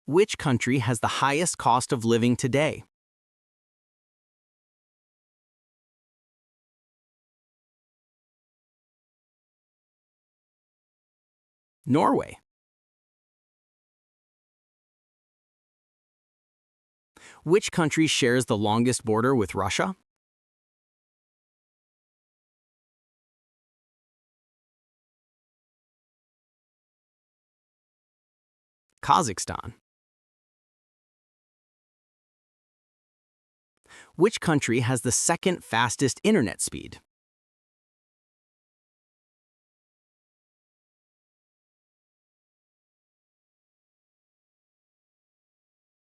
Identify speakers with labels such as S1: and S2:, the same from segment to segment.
S1: Which country has the highest cost of living today? Norway. Which country shares the longest border with Russia? Kazakhstan. Which country has the second fastest internet speed?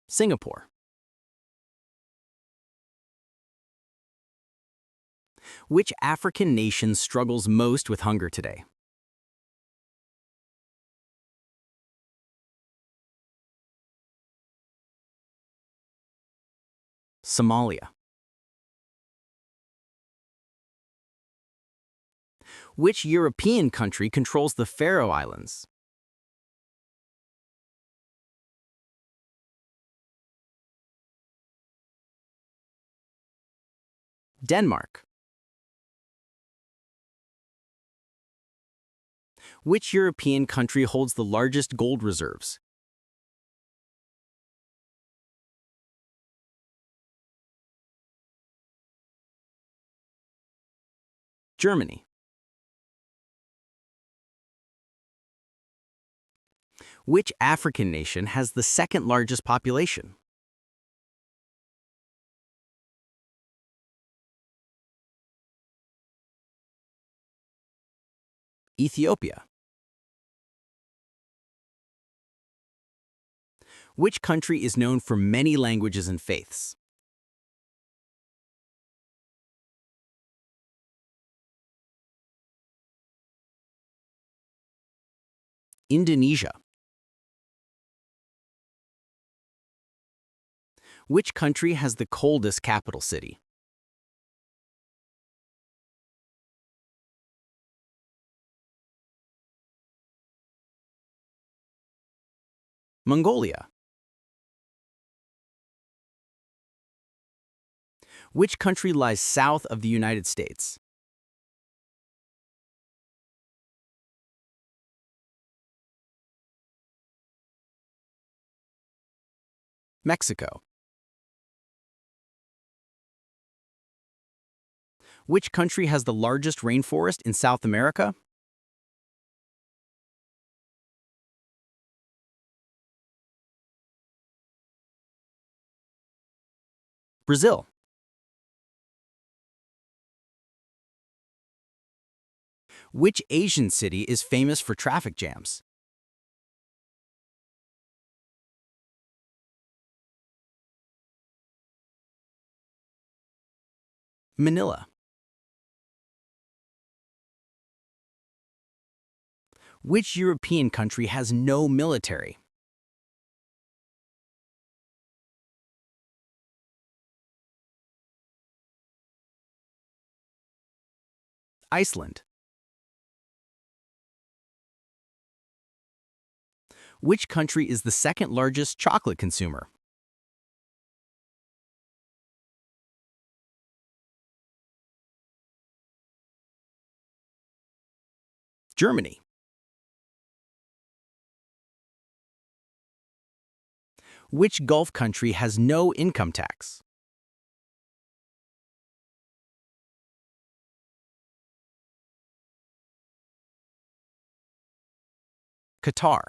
S1: Singapore. Which African nation struggles most with hunger today? Somalia. Which European country controls the Faroe Islands? Denmark. Which European country holds the largest gold reserves? Germany. Which African nation has the second largest population? Ethiopia. Which country is known for many languages and faiths? Indonesia. Which country has the coldest capital city? Mongolia. Which country lies south of the United States? Mexico. Which country has the largest rainforest in South America? Brazil. Which Asian city is famous for traffic jams? Manila. Which European country has no military? Iceland. Which country is the second largest chocolate consumer? Germany. Which Gulf country has no income tax? Qatar.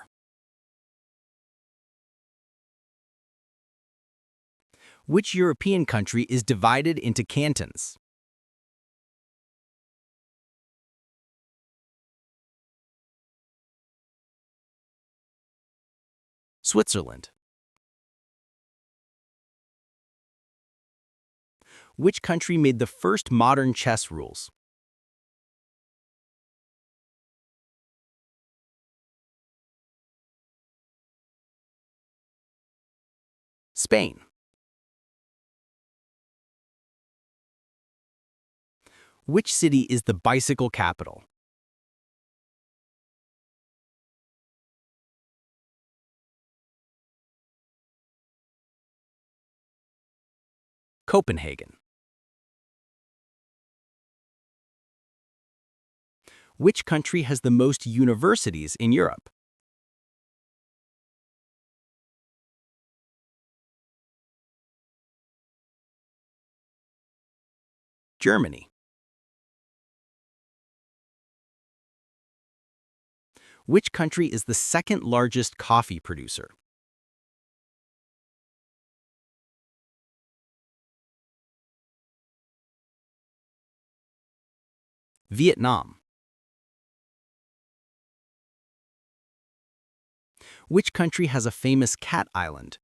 S1: Which European country is divided into cantons? Switzerland. Which country made the first modern chess rules? Spain. Which city is the bicycle capital? Copenhagen. Which country has the most universities in Europe? Germany. Which country is the second largest coffee producer? Vietnam. Which country has a famous cat island?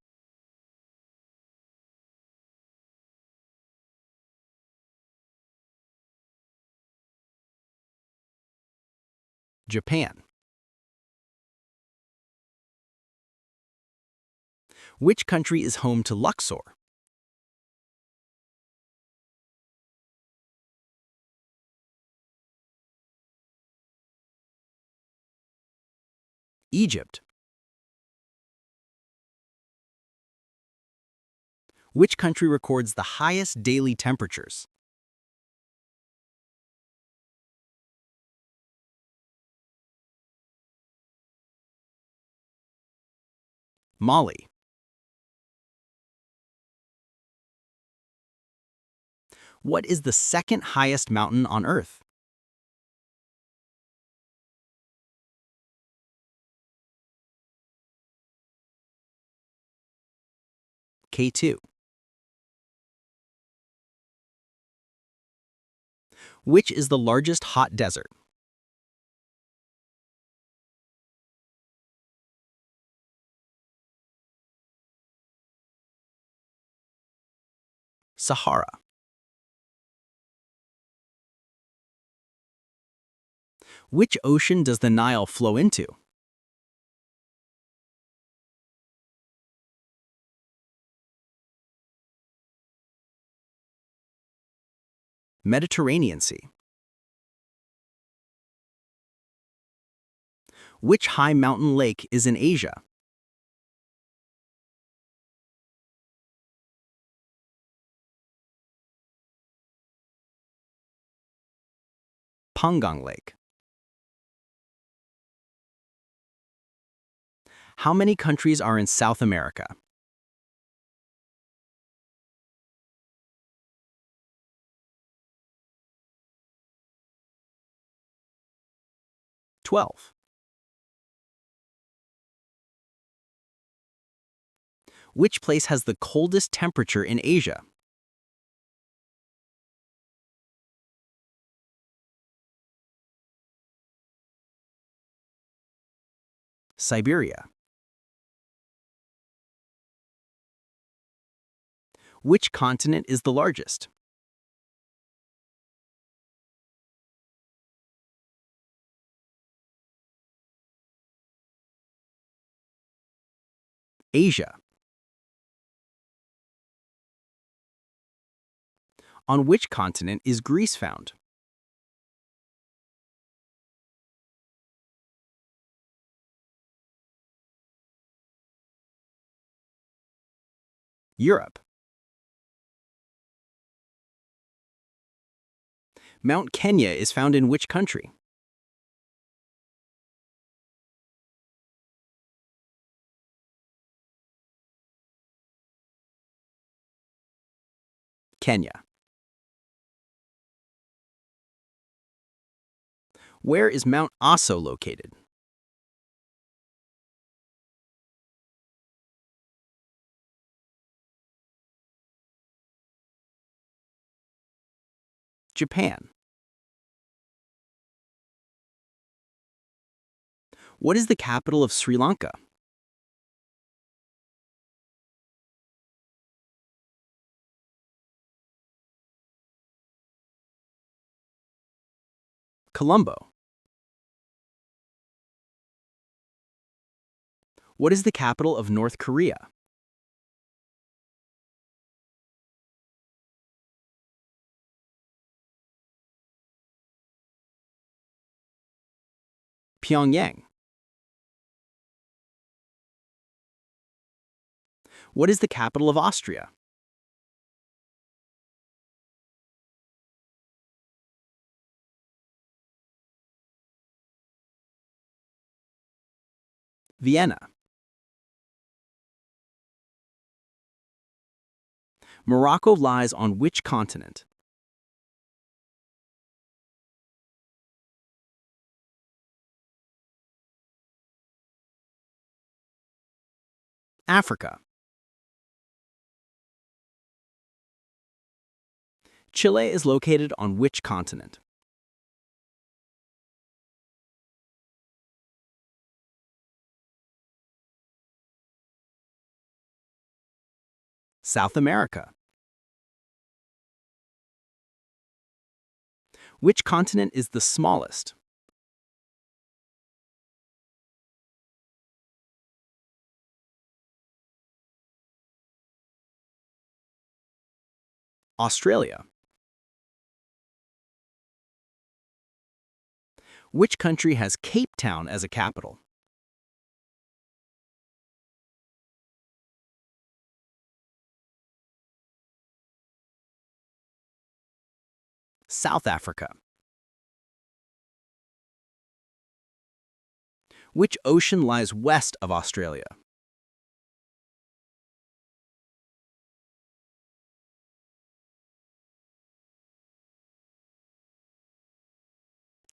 S1: Japan. Which country is home to Luxor? Egypt. Which country records the highest daily temperatures? Mali. What is the second highest mountain on Earth? K2. Which is the largest hot desert? Sahara. Which ocean does the Nile flow into? Mediterranean Sea. Which high mountain lake is in Asia? Pangong Lake. How many countries are in South America? Twelve. Which place has the coldest temperature in Asia? Siberia. Which continent is the largest? Asia. On which continent is Greece found? Europe. Mount Kenya is found in which country? Kenya. Where is Mount Aso located? Japan. What is the capital of Sri Lanka? Colombo. What is the capital of North Korea? Pyongyang. What is the capital of Austria? Vienna. Morocco lies on which continent? Africa. Chile is located on which continent? South America. Which continent is the smallest? Australia. Which country has Cape Town as a capital? South Africa. Which ocean lies west of Australia?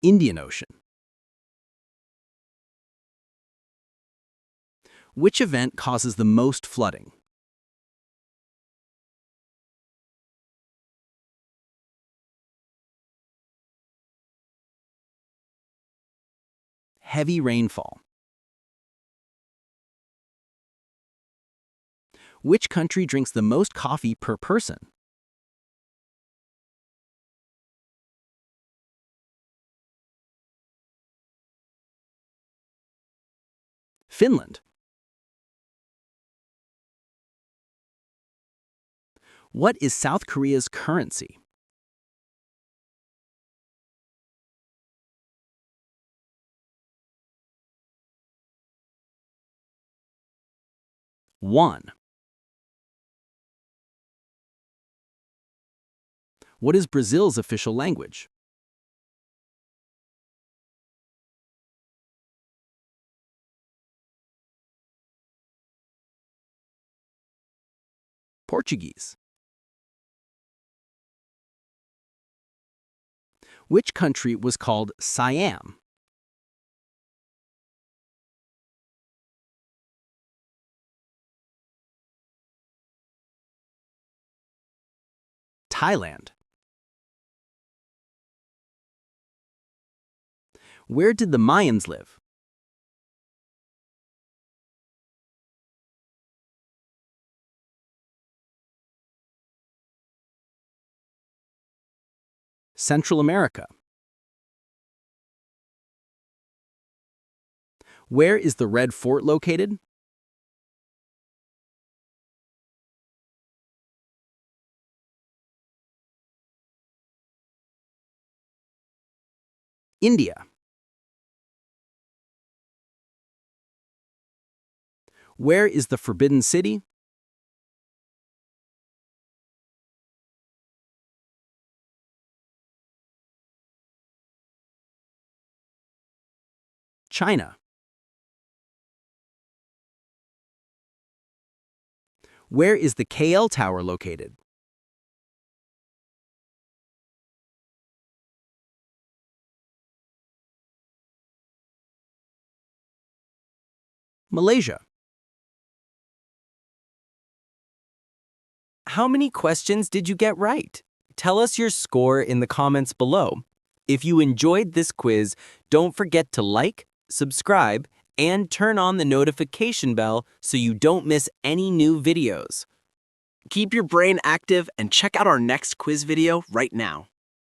S1: Indian Ocean. Which event causes the most flooding? Heavy rainfall. Which country drinks the most coffee per person? Finland. What is South Korea's currency? Won. What is Brazil's official language? Portuguese. Which country was called Siam? Thailand. Where did the Mayans live? Central America. Where is the Red Fort located? India. Where is the Forbidden City? China. Where is the KL Tower located? Malaysia.
S2: How many questions did you get right? Tell us your score in the comments below. If you enjoyed this quiz, don't forget to like, subscribe, and turn on the notification bell so you don't miss any new videos. Keep your brain active and check out our next quiz video right now.